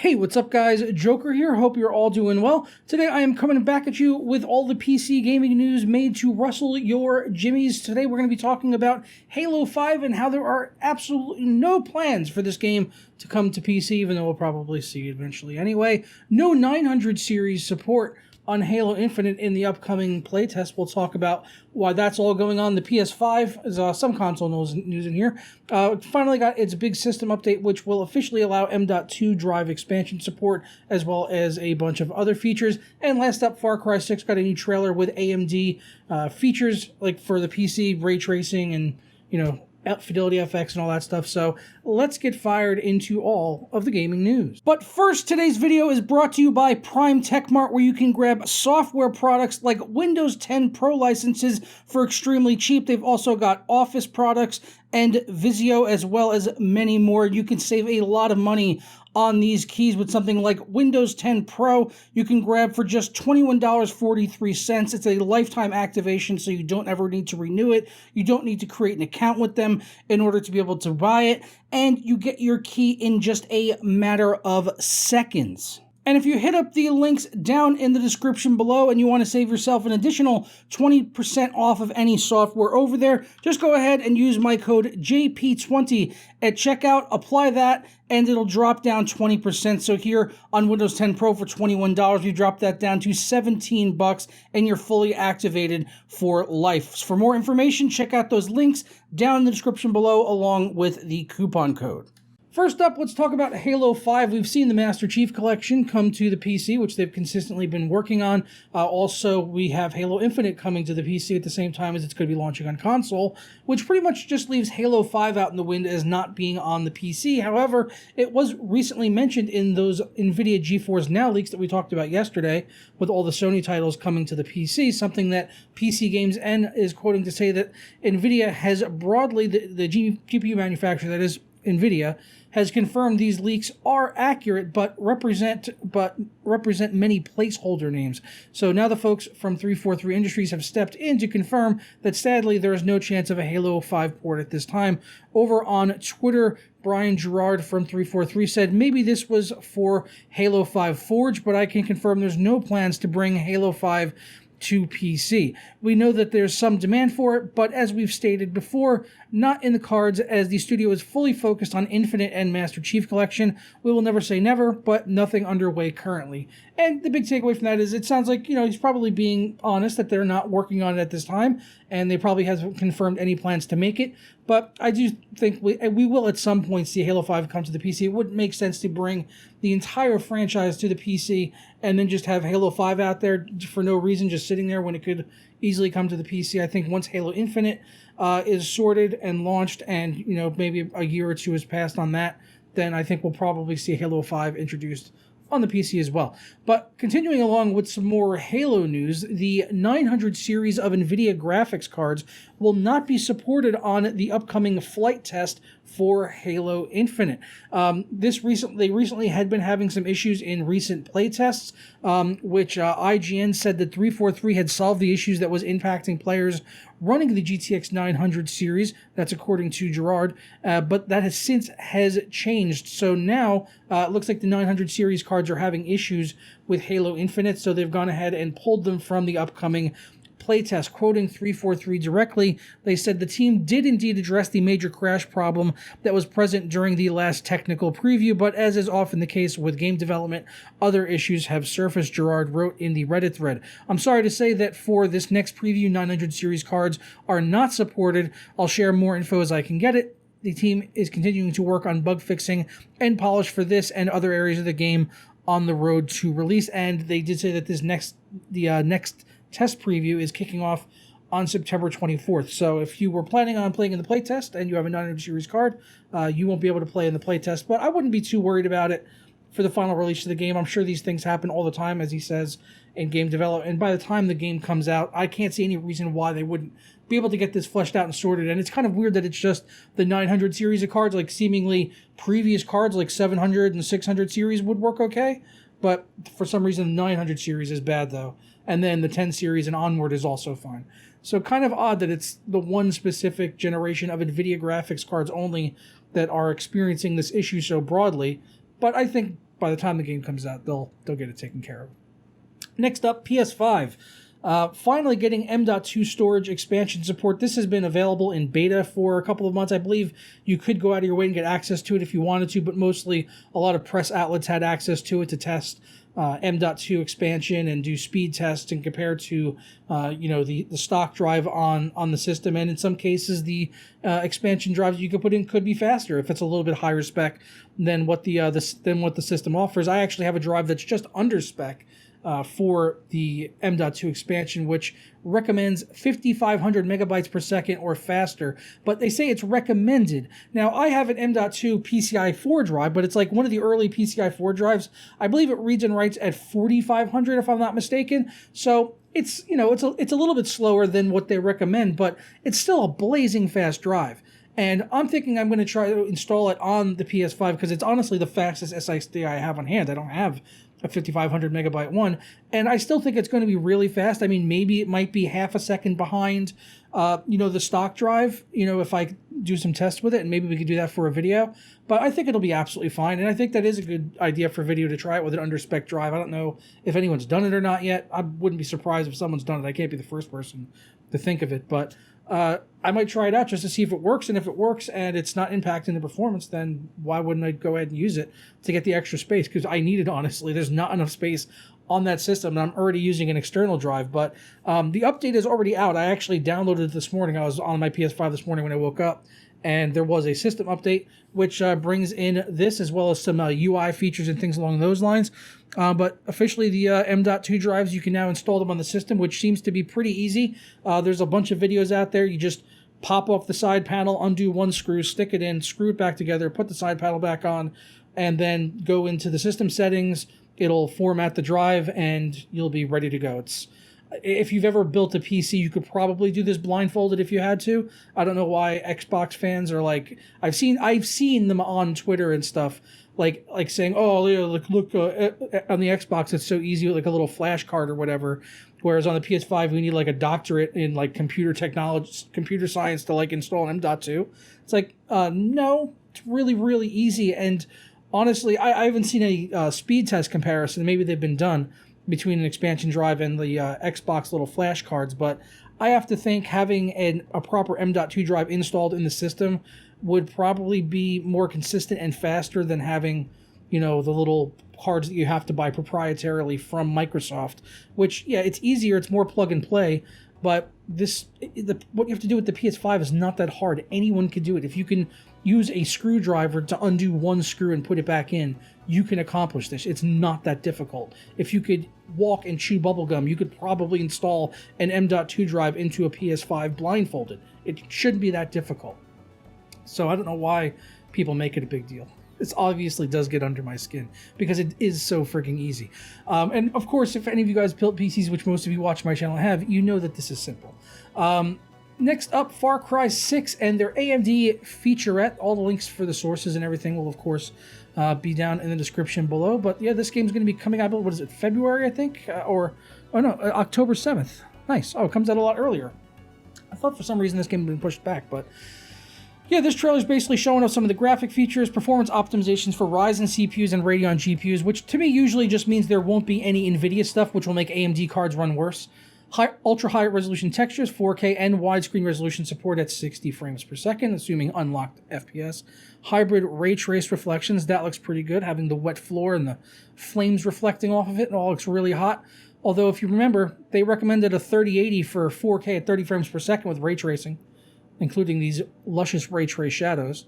Hey, what's up guys? Joker here. Hope you're all doing well. Today I am coming back at you with all the PC gaming news made to rustle your jimmies. Today we're going to be talking about Halo 5 and how there are absolutely no plans for this game to come to PC, even though we'll probably see it eventually anyway. No 900 series support on Halo Infinite in the upcoming playtest. We'll talk about why that's all going on. The PS5 is some console news in here. Finally got its big system update, which will officially allow M.2 drive expansion support, as well as a bunch of other features. And last up, Far Cry 6 got a new trailer with AMD features, like for the PC, ray tracing and, Fidelity FX and all that stuff. So let's get fired into all of the gaming news. But first, today's video is brought to you by Prime Tech Mart, where you can grab software products like Windows 10 Pro licenses for extremely cheap. They've also got Office products and Vizio, as well as many more. You can save a lot of money on these keys with something like Windows 10 Pro. You can grab for just $21.43. It's a lifetime activation, so you don't ever need to renew it. You don't need to create an account with them in order to be able to buy it, and you get your key in just a matter of seconds. And if you hit up the links down in the description below and you want to save yourself an additional 20% off of any software over there, just go ahead and use my code JP20 at checkout, apply that, and it'll drop down 20%. So here on Windows 10 Pro for $21, you drop that down to $17 and you're fully activated for life. For more information, check out those links down in the description below along with the coupon code. First up, let's talk about Halo 5. We've seen the Master Chief Collection come to the PC, which they've consistently been working on. Also, we have Halo Infinite coming to the PC at the same time as it's going to be launching on console, which pretty much just leaves Halo 5 out in the wind as not being on the PC. However, it was recently mentioned in those NVIDIA GeForce Now leaks that we talked about yesterday, with all the Sony titles coming to the PC, something that PC Games N is quoting to say that NVIDIA has broadly, the GPU manufacturer that is NVIDIA, has confirmed these leaks are accurate, but represent many placeholder names. So now the folks from 343 Industries have stepped in to confirm that sadly there is no chance of a Halo 5 port at this time. Over on Twitter, Brian Gerard from 343 said, maybe this was for Halo 5 Forge, but I can confirm there's no plans to bring Halo 5 to PC. We know that there's some demand for it, but as we've stated before, not in the cards, as the studio is fully focused on Infinite and Master Chief Collection. We will never say never, but nothing underway currently. And the big takeaway from that is it sounds like, he's probably being honest that they're not working on it at this time, and they probably haven't confirmed any plans to make it. But I do think we will at some point see Halo 5 come to the PC. It wouldn't make sense to bring the entire franchise to the PC and then just have Halo 5 out there for no reason, just sitting there when it could easily come to the PC. I think once Halo Infinite is sorted and launched and, maybe a year or two has passed on that, then I think we'll probably see Halo 5 introduced on the PC as well. But continuing along with some more Halo news, the 900 series of NVIDIA graphics cards will not be supported on the upcoming flight test for Halo Infinite. They recently had been having some issues in recent playtests, which IGN said that 343 had solved the issues that was impacting players running the GTX 900 series. That's according to Gerard, but that has since changed. So now it looks like the 900 series cards are having issues with Halo Infinite, so they've gone ahead and pulled them from the upcoming playtest. Quoting 343 directly, they said the team did indeed address the major crash problem that was present during the last technical preview, but as is often the case with game development, other issues have surfaced, Gerard wrote in the Reddit thread. I'm sorry to say that for this next preview, 900 series cards are not supported. I'll share more info as I can get it. The team is continuing to work on bug fixing and polish for this and other areas of the game on the road to release, and they did say that the next test preview is kicking off on September 24th. So if you were planning on playing in the playtest and you have a 900 series card, you won't be able to play in the playtest, but I wouldn't be too worried about it for the final release of the game. I'm sure these things happen all the time, as he says, in game development, and by the time the game comes out, I can't see any reason why they wouldn't be able to get this fleshed out and sorted. And it's kind of weird that it's just the 900 series of cards, like seemingly previous cards like 700 and 600 series would work okay, but for some reason the 900 series is bad though, and then the 10 series and onward is also fine. So kind of odd that it's the one specific generation of NVIDIA graphics cards only that are experiencing this issue so broadly, but I think by the time the game comes out, they'll get it taken care of. Next up, PS5. Finally getting M.2 storage expansion support. This has been available in beta for a couple of months. I believe you could go out of your way and get access to it if you wanted to, but mostly a lot of press outlets had access to it to test M.2 expansion and do speed tests and compare to the stock drive on the system. And in some cases, the expansion drives you could put in could be faster if it's a little bit higher spec than what the system offers. I actually have a drive that's just under spec for the M.2 expansion, which recommends 5,500 megabytes per second or faster, but they say it's recommended. Now, I have an M.2 PCI 4 drive, but it's like one of the early PCI 4 drives. I believe it reads and writes at 4,500, if I'm not mistaken. So it's a little bit slower than what they recommend, but it's still a blazing fast drive. And I'm thinking I'm going to try to install it on the PS5 because it's honestly the fastest SSD I have on hand. I don't have a 5,500 megabyte one, and I still think it's going to be really fast. I mean, maybe it might be half a second behind, the stock drive, if I do some tests with it, and maybe we could do that for a video. But I think it'll be absolutely fine, and I think that is a good idea for video to try it with an under-spec drive. I don't know if anyone's done it or not yet. I wouldn't be surprised if someone's done it. I can't be the first person to think of it, but I might try it out just to see if it works, and if it works and it's not impacting the performance, then why wouldn't I go ahead and use it to get the extra space? Because I need it, honestly. There's not enough space on that system, and I'm already using an external drive, but the update is already out. I actually downloaded it this morning. I was on my PS5 this morning when I woke up, and there was a system update which brings in this as well as some UI features and things along those lines. But officially, the M.2 drives, you can now install them on the system, which seems to be pretty easy. There's a bunch of videos out there. You just pop off the side panel, undo one screw, stick it in, screw it back together, put the side panel back on, and then go into the system settings. It'll format the drive, and you'll be ready to go. If you've ever built a PC, you could probably do this blindfolded if you had to. I don't know why Xbox fans are like, I've seen them on Twitter and stuff, like saying, oh, yeah, look on the Xbox it's so easy with like a little flash card or whatever, whereas on the PS5 we need like a doctorate in like computer technology, computer science to like install an M.2. It's like, no, it's really, really easy. And honestly, I haven't seen a speed test comparison. Maybe they've been done between an expansion drive and the Xbox little flash cards, but I have to think having a proper M.2 drive installed in the system would probably be more consistent and faster than having, the little cards that you have to buy proprietarily from Microsoft, which, yeah, it's easier, it's more plug and play, but what you have to do with the PS5 is not that hard. Anyone can do it. If you can use a screwdriver to undo one screw and put it back in, you can accomplish this. It's not that difficult. If you could walk and chew bubblegum, you could probably install an M.2 drive into a PS5 blindfolded. It shouldn't be that difficult. So I don't know why people make it a big deal. This obviously does get under my skin because it is so freaking easy. And of course, if any of you guys built PCs, which most of you watch my channel have, you know that this is simple. Next up, Far Cry 6 and their AMD featurette. All the links for the sources and everything will, of course, be down in the description below. But yeah, this game's going to be coming out, what is it, February, I think? October 7th. Nice. Oh, it comes out a lot earlier. I thought for some reason this game had been pushed back, but yeah, this trailer is basically showing us some of the graphic features, performance optimizations for Ryzen CPUs and Radeon GPUs, which to me usually just means there won't be any NVIDIA stuff, which will make AMD cards run worse. Ultra-high resolution textures, 4K and widescreen resolution support at 60 frames per second, assuming unlocked FPS. Hybrid ray trace reflections, that looks pretty good, having the wet floor and the flames reflecting off of it. It all looks really hot. Although, if you remember, they recommended a 3080 for 4K at 30 frames per second with ray tracing, including these luscious ray trace shadows.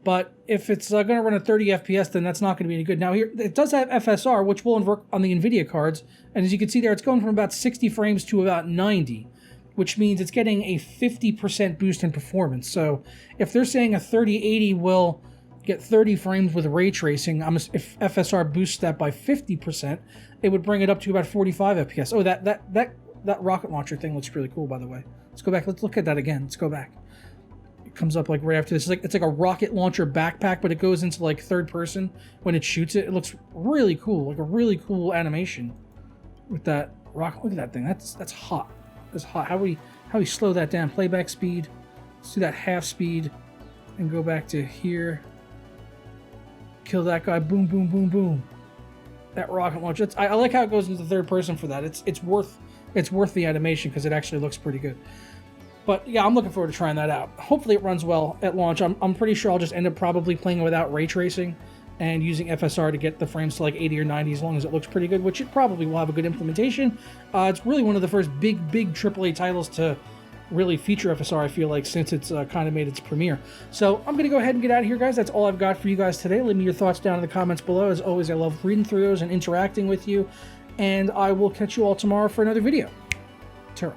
But if it's going to run at 30 FPS, then that's not going to be any good. Now, here it does have FSR, which will work on the NVIDIA cards. And as you can see there, it's going from about 60 frames to about 90, which means it's getting a 50% boost in performance. So if they're saying a 3080 will get 30 frames with ray tracing, if FSR boosts that by 50%, it would bring it up to about 45 FPS. Oh, that rocket launcher thing looks really cool, by the way. Let's go back. Let's look at that again. Let's go back. It comes up like right after this. It's like a rocket launcher backpack, but it goes into like third person when it shoots it. It looks really cool, like a really cool animation with that rocket. Look at that thing. That's hot. That's hot. How we slow that down? Playback speed. Let's do that half speed and go back to here. Kill that guy. Boom, boom, boom, boom. That rocket launcher. I like how it goes into third person for that. It's worth the animation because it actually looks pretty good. But yeah, I'm looking forward to trying that out. Hopefully it runs well at launch. I'm pretty sure I'll just end up probably playing without ray tracing and using FSR to get the frames to like 80 or 90 as long as it looks pretty good, which it probably will have a good implementation. It's really one of the first big AAA titles to really feature FSR, I feel like, since it's kind of made its premiere. So I'm going to go ahead and get out of here, guys. That's all I've got for you guys today. Leave me your thoughts down in the comments below. As always, I love reading through those and interacting with you. And I will catch you all tomorrow for another video. Ta-ra.